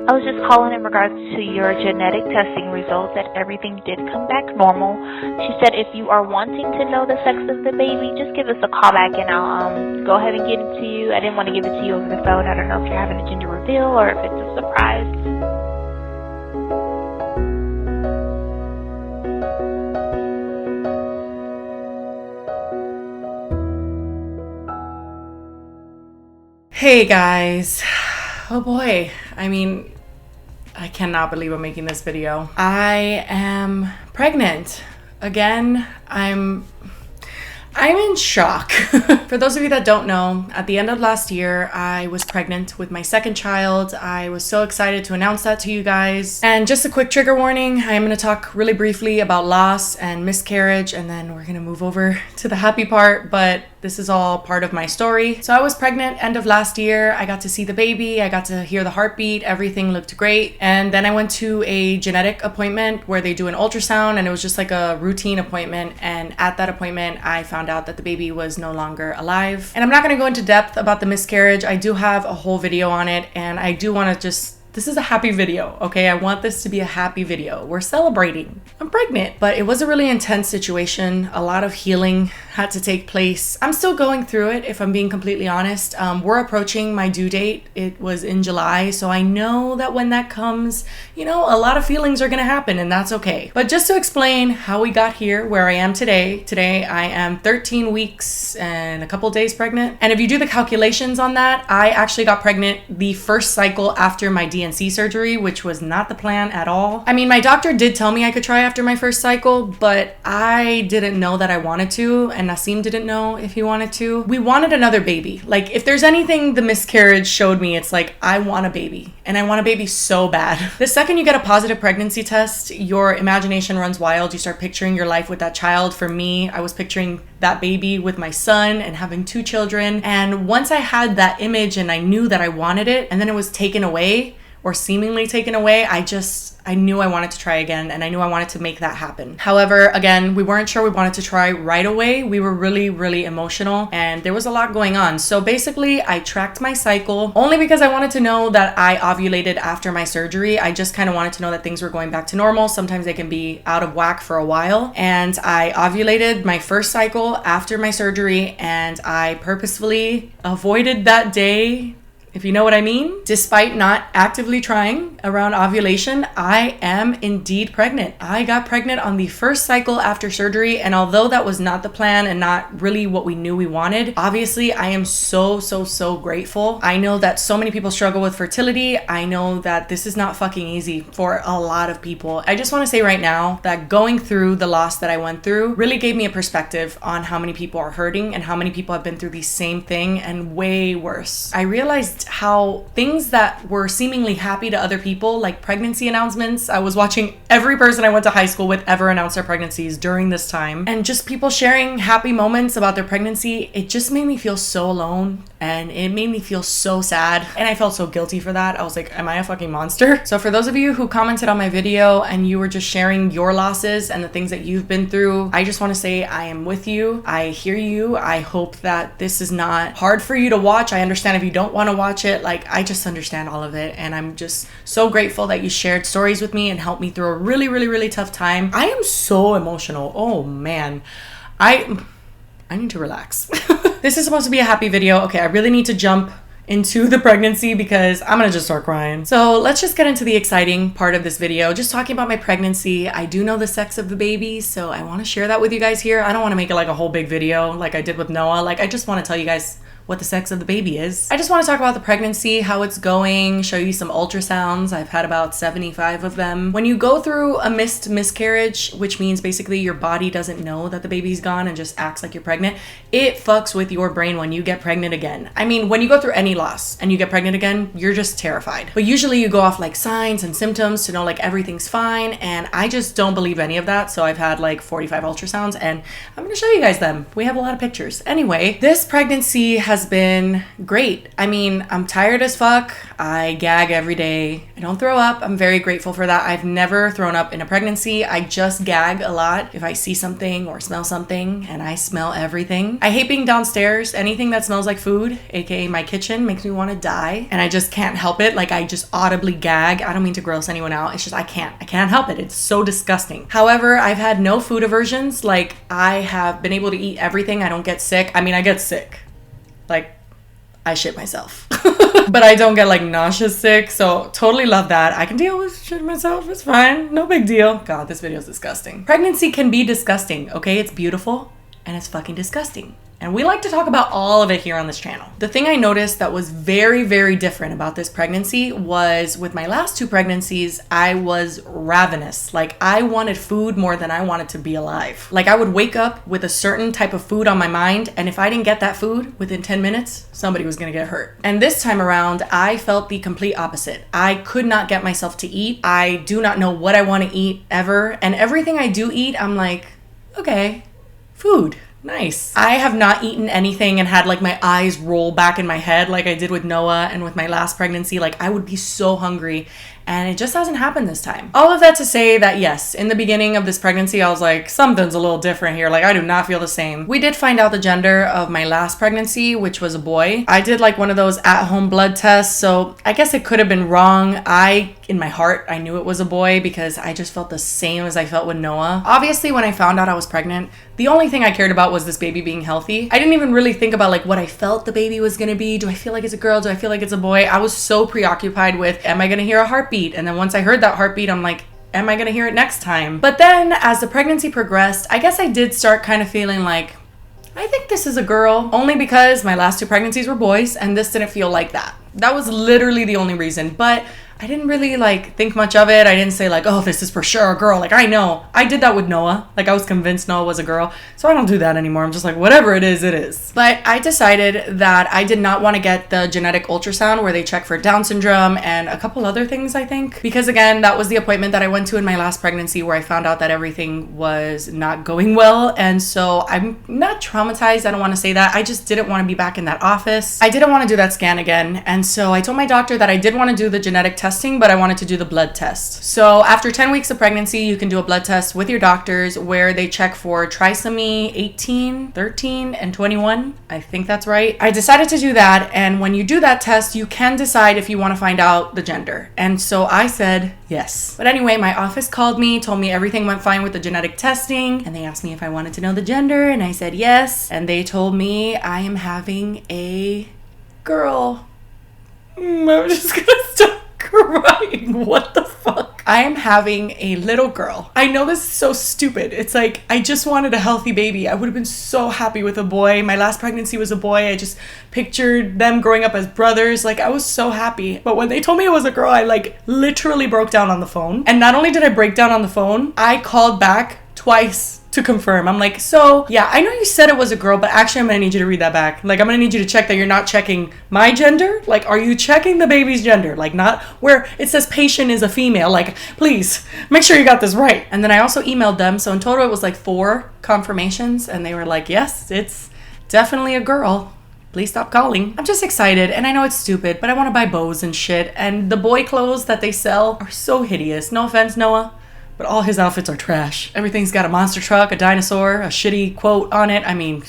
I was just calling in regards to your genetic testing results that everything did come back normal. She said if you are wanting to know the sex of the baby, just give us a call back and I'll go ahead and get it to you. I didn't want to give it to you over the phone. I don't know if you're having a gender reveal or if it's a surprise. Hey guys. Oh boy. I cannot believe I'm making this video. I am pregnant. Again, I'm in shock. For those of you that don't know, at the end of last year, I was pregnant with my second child. I was so excited to announce that to you guys. And just a quick trigger warning, I am going to talk really briefly about loss and miscarriage, and then we're going to move over to the happy part, but this is all part of my story. So I was pregnant end of last year. I got to see the baby. I got to hear the heartbeat. Everything looked great. And then I went to a genetic appointment where they do an ultrasound, and it was just like a routine appointment. And at that appointment, I found out that the baby was no longer alive. And I'm not going to go into depth about the miscarriage. I do have a whole video on it, and I do want to this is a happy video, okay? I want this to be a happy video. We're celebrating. I'm pregnant. But it was a really intense situation. A lot of healing had to take place. I'm still going through it, if I'm being completely honest. We're approaching my due date. It was in July, so I know that when that comes, a lot of feelings are gonna happen, and that's okay. But just to explain how we got here, where I am today. Today, I am 13 weeks and a couple days pregnant. And if you do the calculations on that, I actually got pregnant the first cycle after my DNC surgery, which was not the plan at all. My doctor did tell me I could try after my first cycle, but I didn't know that I wanted to, and Nassim didn't know if he wanted to. We wanted another baby. Like, if there's anything the miscarriage showed me, it's like, I want a baby, and I want a baby so bad. The second you get a positive pregnancy test, your imagination runs wild. You start picturing your life with that child. For me, I was picturing that baby with my son and having 2 children. And once I had that image and I knew that I wanted it, and then it was taken away, or seemingly taken away, I knew I wanted to try again, and I knew I wanted to make that happen. However, again, we weren't sure we wanted to try right away. We were really, really emotional, and there was a lot going on. So basically, I tracked my cycle only because I wanted to know that I ovulated after my surgery. I just kind of wanted to know that things were going back to normal. Sometimes they can be out of whack for a while. And I ovulated my first cycle after my surgery, and I purposefully avoided that day, if you know what I mean. Despite not actively trying around ovulation, I am indeed pregnant. I got pregnant on the first cycle after surgery, and although that was not the plan and not really what we knew we wanted, obviously I am so grateful. I know that so many people struggle with fertility. I know that this is not fucking easy for a lot of people. I just want to say right now that going through the loss that I went through really gave me a perspective on how many people are hurting and how many people have been through the same thing and way worse. I realized how things that were seemingly happy to other people, like pregnancy announcements, I was watching every person I went to high school with ever announce their pregnancies during this time, and just people sharing happy moments about their pregnancy. It just made me feel so alone, and it made me feel so sad, and I felt so guilty for that. I was like, am I a fucking monster? So for those of you who commented on my video and you were just sharing your losses and the things that you've been through, I just want to say I am with you. I hear you. I hope that this is not hard for you to watch. I understand if you don't want to watch it. Like, I just understand all of it, and I'm just so grateful that you shared stories with me and helped me through a really tough time. I am so emotional. Oh man, I need to relax. This is supposed to be a happy video. Okay, I really need to jump into the pregnancy because I'm gonna just start crying. So let's just get into the exciting part of this video, just talking about my pregnancy. I do know the sex of the baby, so I want to share that with you guys here. I don't want to make it like a whole big video like I did with Noah. Like, I just want to tell you guys what the sex of the baby is. I just want to talk about the pregnancy, how it's going, show you some ultrasounds. I've had about 75 of them. When you go through a miscarriage, which means basically your body doesn't know that the baby's gone and just acts like you're pregnant, it fucks with your brain when you get pregnant again. When you go through any loss and you get pregnant again, you're just terrified. But usually you go off like signs and symptoms to know like everything's fine, and I just don't believe any of that. So I've had like 45 ultrasounds, and I'm gonna show you guys them. We have a lot of pictures. Anyway, this pregnancy has has been great. I mean, I'm tired as fuck. I gag every day. I don't throw up. I'm very grateful for that. I've never thrown up in a pregnancy. I just gag a lot if I see something or smell something, and I smell everything. I hate being downstairs. Anything that smells like food, aka my kitchen, makes me want to die, and I just can't help it. Like, I just audibly gag. I don't mean to gross anyone out. It's just I can't help it. It's so disgusting. However, I've had no food aversions. Like, I have been able to eat everything. I don't get sick. I mean, I get sick. Like, I shit myself. But I don't get like nauseous sick, so totally love that. I can deal with shit myself. It's fine. No big deal. God, this video is disgusting. Pregnancy can be disgusting, okay? It's beautiful and it's fucking disgusting. And we like to talk about all of it here on this channel. The thing I noticed that was very, very different about this pregnancy was with my last 2 pregnancies, I was ravenous. Like, I wanted food more than I wanted to be alive. Like, I would wake up with a certain type of food on my mind, and if I didn't get that food within 10 minutes, somebody was gonna get hurt. And this time around, I felt the complete opposite. I could not get myself to eat. I do not know what I wanna eat ever. And everything I do eat, I'm like, okay, food. Nice. I have not eaten anything and had like my eyes roll back in my head like I did with Noah and with my last pregnancy. Like, I would be so hungry, and it just hasn't happened this time. All of that to say that yes, in the beginning of this pregnancy, I was like, something's a little different here. Like, I do not feel the same. We did find out the gender of my last pregnancy, which was a boy. I did like one of those at-home blood tests, so I guess it could have been wrong. In my heart, I knew it was a boy because I just felt the same as I felt with Noah. Obviously, when I found out I was pregnant, the only thing I cared about was this baby being healthy. I didn't even really think about like what I felt the baby was gonna be. Do I feel like it's a girl? Do I feel like it's a boy? I was so preoccupied with, am I gonna hear a heartbeat? And then once I heard that heartbeat, I'm like, am I gonna hear it next time? But then as the pregnancy progressed, I guess I did start kind of feeling like, I think this is a girl, only because my last 2 pregnancies were boys and this didn't feel like that. That was literally the only reason. But I didn't really like think much of it. I didn't say like, oh, this is for sure a girl. Like, I know. I did that with Noah. Like, I was convinced Noah was a girl. So I don't do that anymore. I'm just like, whatever it is, it is. But I decided that I did not want to get the genetic ultrasound where they check for Down syndrome and a couple other things, I think. Because again, that was the appointment that I went to in my last pregnancy where I found out that everything was not going well. And so I'm not traumatized. I don't want to say that. I just didn't want to be back in that office. I didn't want to do that scan again. And so I told my doctor that I did want to do the genetic testing, but I wanted to do the blood test. So after 10 weeks of pregnancy, you can do a blood test with your doctors where they check for trisomy 18, 13, and 21. I think that's right. I decided to do that. And when you do that test, you can decide if you want to find out the gender. And so I said yes. But anyway, my office called me, told me everything went fine with the genetic testing. And they asked me if I wanted to know the gender. And I said yes. And they told me I am having a girl. I'm just gonna stop crying. What the fuck? I am having a little girl. I know this is so stupid. It's like, I just wanted a healthy baby. I would have been so happy with a boy. My last pregnancy was a boy. I just pictured them growing up as brothers. Like, I was so happy. But when they told me it was a girl, I like literally broke down on the phone. And not only did I break down on the phone, I called back twice to confirm. I'm like, so yeah, I know you said it was a girl, but actually I'm gonna need you to read that back. Like, I'm gonna need you to check that you're not checking my gender. Like, are you checking the baby's gender? Like, not where it says patient is a female. Like, please make sure you got this right. And then I also emailed them. So in total it was like 4 confirmations, and they were like, yes, it's definitely a girl. Please stop calling. I'm just excited, and I know it's stupid, but I want to buy bows and shit. And the boy clothes that they sell are so hideous. No offense, Noah, but all his outfits are trash. Everything's got a monster truck, a dinosaur, a shitty quote on it. I mean,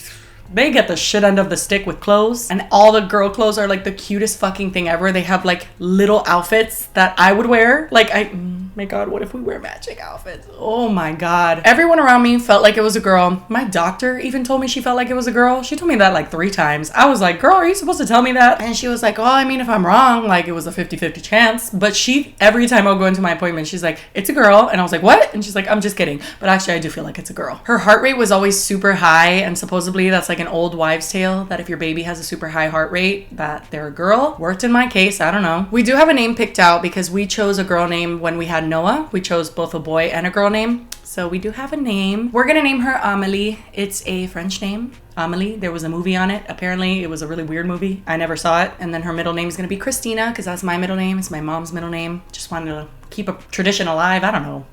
they get the shit end of the stick with clothes. And all the girl clothes are like the cutest fucking thing ever. They have like little outfits that I would wear. Like, my God, what if we wear matching outfits? Oh my God. Everyone around me felt like it was a girl. My doctor even told me she felt like it was a girl. She told me that like 3 times. I was like, girl, are you supposed to tell me that? And she was like, oh, I mean, if I'm wrong, like it was a 50-50 chance. But every time I'll go into my appointment, she's like, it's a girl. And I was like, what? And she's like, I'm just kidding. But actually I do feel like it's a girl. Her heart rate was always super high. And supposedly that's like an old wives' tale that if your baby has a super high heart rate, that they're a girl. Worked in my case. I don't know. We do have a name picked out because we chose a girl name when we had Noah. We chose both a boy and a girl name. So we do have a name. We're gonna name her Amélie. It's a French name. Amélie. There was a movie on it. Apparently it was a really weird movie. I never saw it. And then her middle name is gonna be Christina because that's my middle name. It's my mom's middle name. Just wanted to keep a tradition alive. I don't know.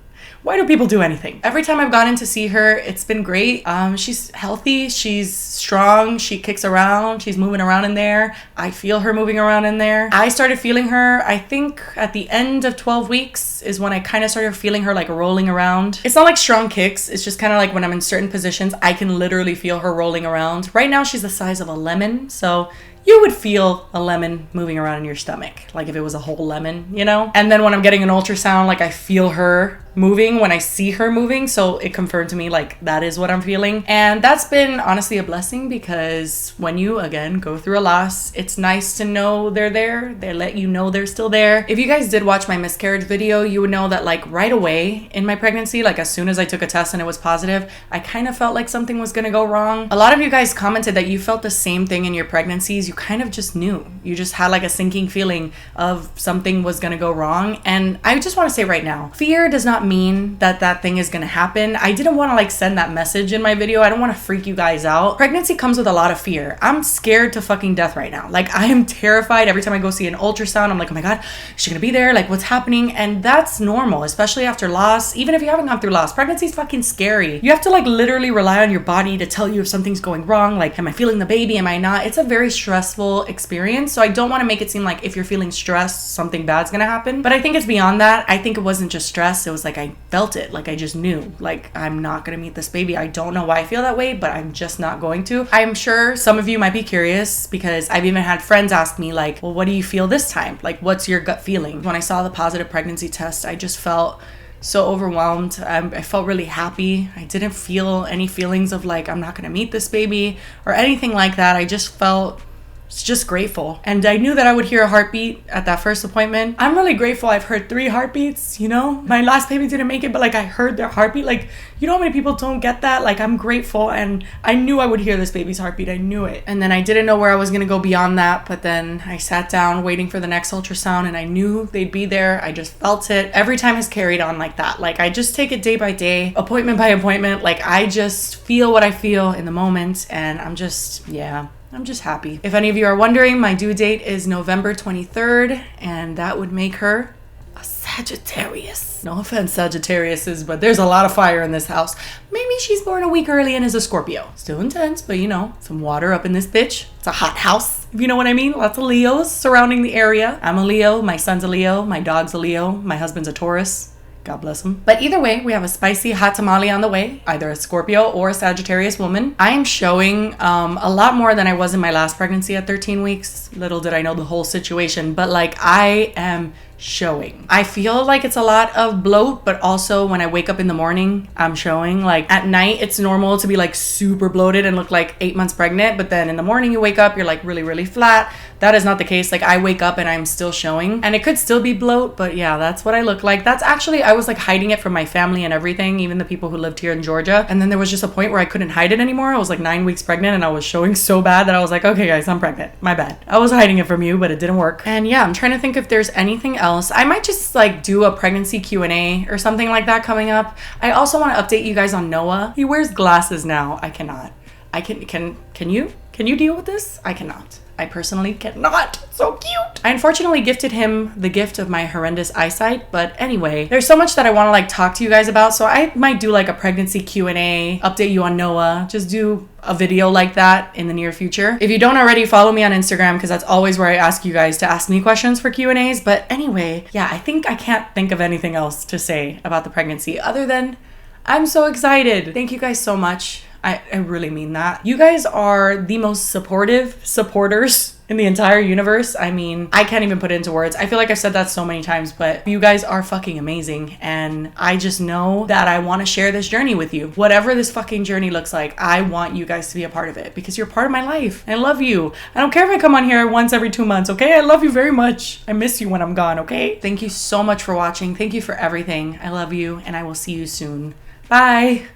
Why do people do anything? Every time I've gone in to see her, it's been great. She's healthy, she's strong, she kicks around, she's moving around in there. I feel her moving around in there. I started feeling her, I think at the end of 12 weeks is when I kind of started feeling her like rolling around. It's not like strong kicks, it's just kind of like when I'm in certain positions, I can literally feel her rolling around. Right now she's the size of a lemon, so you would feel a lemon moving around in your stomach, like if it was a whole lemon, you know? And then when I'm getting an ultrasound, like I feel her moving when I see her moving, so it confirmed to me like that is what I'm feeling. And that's been honestly a blessing, because when you again go through a loss, it's nice to know they're there. They let you know they're still there. If you guys did watch my miscarriage video, you would know that like right away in my pregnancy, like as soon as I took a test and it was positive, I kind of felt like something was gonna go wrong. A lot of you guys commented that you felt the same thing in your pregnancies. You kind of just knew. You just had like a sinking feeling of something was gonna go wrong. And I just want to say right now, fear does not mean that that thing is gonna happen. I didn't want to like send that message in my video. I don't want to freak you guys out. Pregnancy comes with a lot of fear. I'm scared to fucking death right now. Like I am terrified every time I go see an ultrasound. I'm like, oh my God, is she gonna be there? Like what's happening? And that's normal, especially after loss. Even if you haven't gone through loss, pregnancy is fucking scary. You have to like literally rely on your body to tell you if something's going wrong. Like, am I feeling the baby? Am I not? It's a very stressful experience. So I don't want to make it seem like if you're feeling stressed, something bad's gonna happen. But I think it's beyond that. I think it wasn't just stress. It was like I felt it. Like I just knew, like I'm not gonna meet this baby. I don't know why I feel that way, but I'm just not going to. I'm sure some of you might be curious, because I've even had friends ask me like, well, what do you feel this time? Like, what's your gut feeling? When I saw the positive pregnancy test, I just felt so overwhelmed. I felt really happy. I didn't feel any feelings of like, I'm not gonna meet this baby or anything like that. I just felt just grateful. And I knew that I would hear a heartbeat at that first appointment. I'm really grateful I've heard 3 heartbeats, you know? My last baby didn't make it, but like I heard their heartbeat. Like, you know how many people don't get that? Like I'm grateful, and I knew I would hear this baby's heartbeat. I knew it. And then I didn't know where I was gonna go beyond that, but then I sat down waiting for the next ultrasound and I knew they'd be there. I just felt it. Every time has carried on like that. Like I just take it day by day, appointment by appointment. Like I just feel what I feel in the moment, and I'm just happy. If any of you are wondering, my due date is November 23rd, and that would make her a Sagittarius. No offense, Sagittariuses, but there's a lot of fire in this house. Maybe she's born a week early and is a Scorpio. Still intense, but you know, some water up in this bitch. It's a hot house, if you know what I mean. Lots of Leos surrounding the area. I'm a Leo, my son's a Leo, my dog's a Leo, my husband's a Taurus. God bless him. But either way, we have a spicy hot tamale on the way, either a Scorpio or a Sagittarius woman. I am showing a lot more than I was in my last pregnancy at 13 weeks. Little did I know the whole situation, but like I am showing. I feel like it's a lot of bloat, but also when I wake up in the morning, I'm showing. Like at night, it's normal to be like super bloated and look like 8 months pregnant, but then in the morning you wake up, you're like really, really flat. That is not the case. Like I wake up and I'm still showing, and it could still be bloat, but yeah, that's what I look like. That's actually, I was like hiding it from my family and everything, even the people who lived here in Georgia. And then there was just a point where I couldn't hide it anymore. I was like 9 weeks pregnant and I was showing so bad that I was like, okay guys, I'm pregnant. My bad. I was hiding it from you, but it didn't work. And yeah, I'm trying to think if there's anything else. I might just like do a pregnancy Q&A or something like that coming up. I also want to update you guys on Noah. He wears glasses now. I cannot. Can you? Can you deal with this? I cannot. I personally cannot. So cute. I unfortunately gifted him the gift of my horrendous eyesight, but anyway, there's so much that I want to like talk to you guys about, so I might do like a pregnancy Q&A, update you on Noah, just do a video like that in the near future. If you don't already, follow me on Instagram, because that's always where I ask you guys to ask me questions for Q&As. But anyway, yeah, I think I can't think of anything else to say about the pregnancy other than I'm so excited. Thank you guys so much. I really mean that. You guys are the most supportive supporters in the entire universe. I mean, I can't even put it into words. I feel like I've said that so many times, but you guys are fucking amazing. And I just know that I want to share this journey with you. Whatever this fucking journey looks like, I want you guys to be a part of it, because you're part of my life. I love you. I don't care if I come on here once every 2 months, okay? I love you very much. I miss you when I'm gone, okay? Thank you so much for watching. Thank you for everything. I love you, and I will see you soon. Bye.